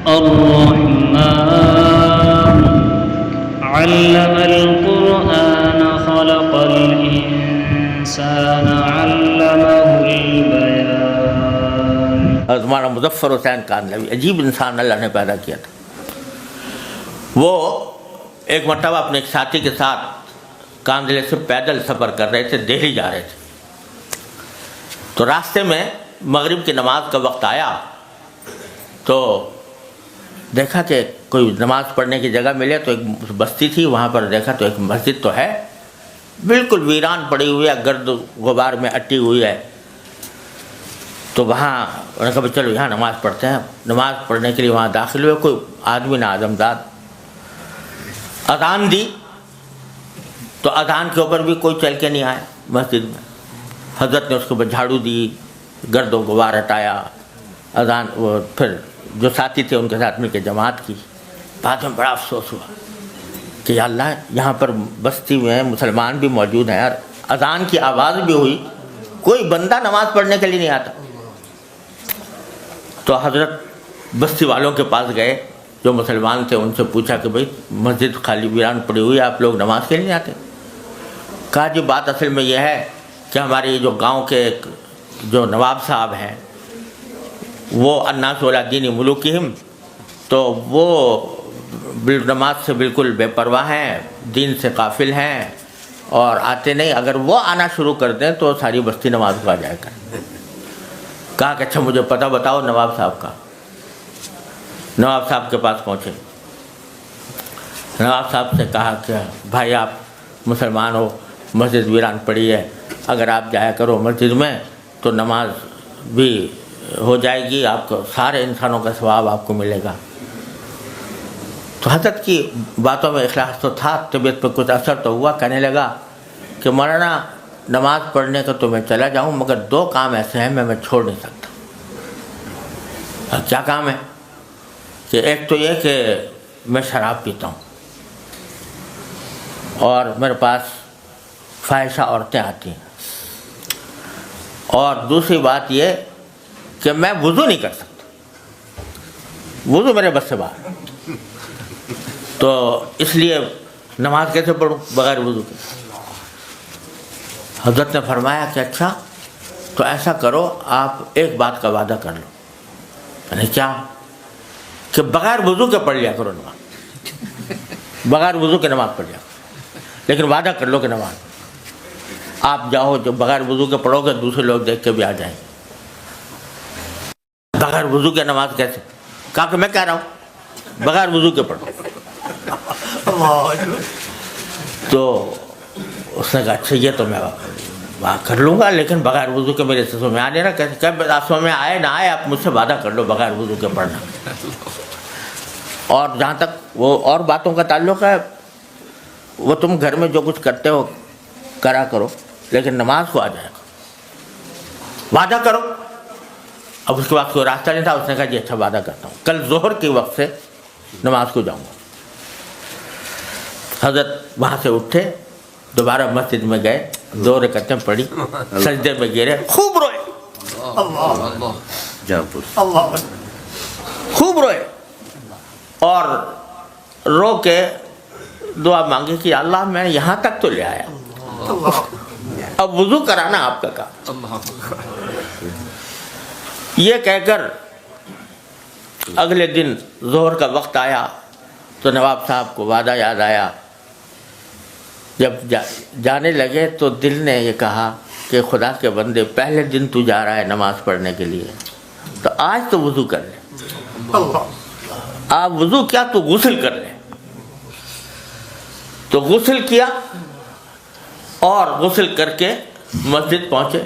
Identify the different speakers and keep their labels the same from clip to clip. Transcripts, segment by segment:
Speaker 1: الرحمن علم القرآن خلق الإنسان علمه البيان.
Speaker 2: مولانا مظفر حسین کاندھلوی عجیب انسان اللہ نے پیدا کیا تھا. وہ ایک مرتبہ اپنے ایک ساتھی کے ساتھ کاندھلے سے پیدل سفر کر رہے تھے، دہلی جا رہے تھے. تو راستے میں مغرب کی نماز کا وقت آیا تو دیکھا کہ کوئی نماز پڑھنے کی جگہ ملے. تو ایک بستی تھی، وہاں پر دیکھا تو ایک مسجد تو ہے بالکل ویران پڑی ہوئی ہے، گرد غبار میں اٹی ہوئی ہے. تو وہاں انہوں نے کہا چلو یہاں نماز پڑھتے ہیں. نماز پڑھنے کے لیے وہاں داخل ہوئے. کوئی آدمی نہ آدمزاد. اذان دی تو اذان کے اوپر بھی کوئی چل کے نہیں آیا مسجد میں. حضرت نے اس کے اوپر جھاڑو دی، گرد و غبار ہٹایا، اذان وہ پھر جو ساتھی تھے ان کے ساتھ مل کے جماعت کی. بعد میں بڑا افسوس ہوا کہ یا اللہ یہاں پر بستی میں مسلمان بھی موجود ہیں اور اذان کی آواز بھی ہوئی، کوئی بندہ نماز پڑھنے کے لیے نہیں آتا. تو حضرت بستی والوں کے پاس گئے جو مسلمان تھے، ان سے پوچھا کہ بھئی مسجد خالی ویران پڑی ہوئی ہے، آپ لوگ نماز کے لیے نہیں آتے؟ کہا جی بات اصل میں یہ ہے کہ ہمارے جو گاؤں کے جو نواب صاحب ہیں وہ الناس علی دین ملوکہم، تو وہ نماز سے بالکل بے پرواہ ہیں، دین سے غافل ہیں اور آتے نہیں. اگر وہ آنا شروع کر دیں تو ساری بستی نماز کو آ جائے گا. کہا کہ اچھا مجھے پتہ بتاؤ نواب صاحب کا. نواب صاحب کے پاس پہنچے. نواب صاحب سے کہا کہ بھائی آپ مسلمان ہو، مسجد ویران پڑی ہے، اگر آپ جایا کرو مسجد میں تو نماز بھی ہو جائے گی، آپ کو سارے انسانوں کا ثواب آپ کو ملے گا. تو حضرت کی باتوں میں اخلاص تو تھا، طبیعت پہ کچھ اثر تو ہوا. کہنے لگا کہ مولانا نماز پڑھنے کا تو میں چلا جاؤں مگر دو کام ایسے ہیں میں چھوڑ نہیں سکتا. کیا کام ہے؟ کہ ایک تو یہ کہ میں شراب پیتا ہوں اور میرے پاس فاحشہ عورتیں آتی ہیں، اور دوسری بات یہ کہ میں وضو نہیں کر سکتا، وضو میرے بس سے باہر. تو اس لیے نماز کیسے پڑھوں بغیر وضو کے؟ حضرت نے فرمایا کہ اچھا تو ایسا کرو، آپ ایک بات کا وعدہ کر لو. یعنی کیا؟ کہ بغیر وضو کے پڑھ لیا کرو نماز، بغیر وضو کے نماز پڑھ لیا کرو، لیکن وعدہ کر لو کہ نماز آپ جاؤ جو بغیر وضو کے پڑھو گے دوسرے لوگ دیکھ کے بھی آ جائیں گے. بغیر وضو کے نماز کیسے؟ کہا کہ میں کہہ رہا ہوں بغیر وضو کے پڑھو. تو اس نے کہا اچھا یہ تو میں کر لوں گا، لیکن بغیر وضو کے میرے سے سمجھ میں آ نہیں رہا. کیسے؟ کہ سمجھ میں آئے نہ آئے آپ مجھ سے وعدہ کر لو بغیر وضو کے پڑھنا. اور جہاں تک وہ اور باتوں کا تعلق ہے وہ تم گھر میں جو کچھ کرتے ہو کرا کرو، لیکن نماز کو آ جائے گا، وعدہ کرو. اب اس کے بعد کوئی راستہ نہیں تھا. اس نے کہا جی اچھا وعدہ کرتا ہوں، کل ظہر کے وقت سے نماز کو جاؤں گا. حضرت وہاں سے اٹھے، دوبارہ مسجد میں گئے، 2 رکعتیں پڑھی، سجدے میں گرے، خوب روئے، خوب روئے اور رو کے دعا مانگی کہ اللہ میں یہاں تک تو لے آیا، اب وضو کرانا آپ کا کام. یہ کہہ کر اگلے دن ظہر کا وقت آیا تو نواب صاحب کو وعدہ یاد آیا. جب جانے لگے تو دل نے یہ کہا کہ خدا کے بندے پہلے دن تو جا رہا ہے نماز پڑھنے کے لیے تو آج تو وضو کر لے. آپ وضو کیا تو غسل کر لے. تو غسل کیا اور غسل کر کے مسجد پہنچے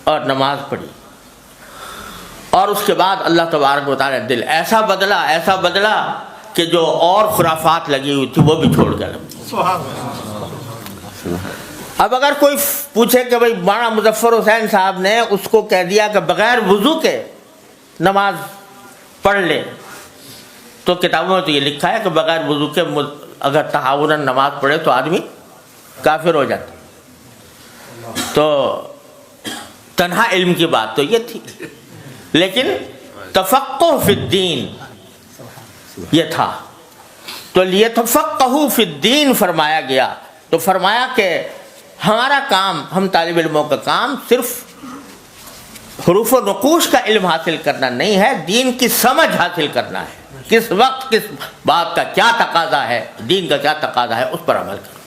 Speaker 2: اور نماز پڑھی. اور اس کے بعد اللہ تبارک و تعالی دل ایسا بدلا کہ جو اور خرافات لگی ہوئی تھی وہ بھی چھوڑ گیا. اب اگر کوئی پوچھے کہ بھئی مولانا مظفر حسین صاحب نے اس کو کہہ دیا کہ بغیر وضو کے نماز پڑھ لے، تو کتابوں میں تو یہ لکھا ہے کہ بغیر وضو کے اگر تہاوناً نماز پڑھے تو آدمی کافر ہو جاتا. تو تنہا علم کی بات تو یہ تھی، لیکن تفقہ فی الدین یہ تھا. تو لیتفقہوا فی الدین فرمایا گیا. تو فرمایا کہ ہمارا کام، ہم طالب علموں کا کام صرف حروف و نقوش کا علم حاصل کرنا نہیں ہے، دین کی سمجھ حاصل کرنا ہے. کس وقت کس بات کا کیا تقاضا ہے، دین کا کیا تقاضا ہے، اس پر عمل کرنا.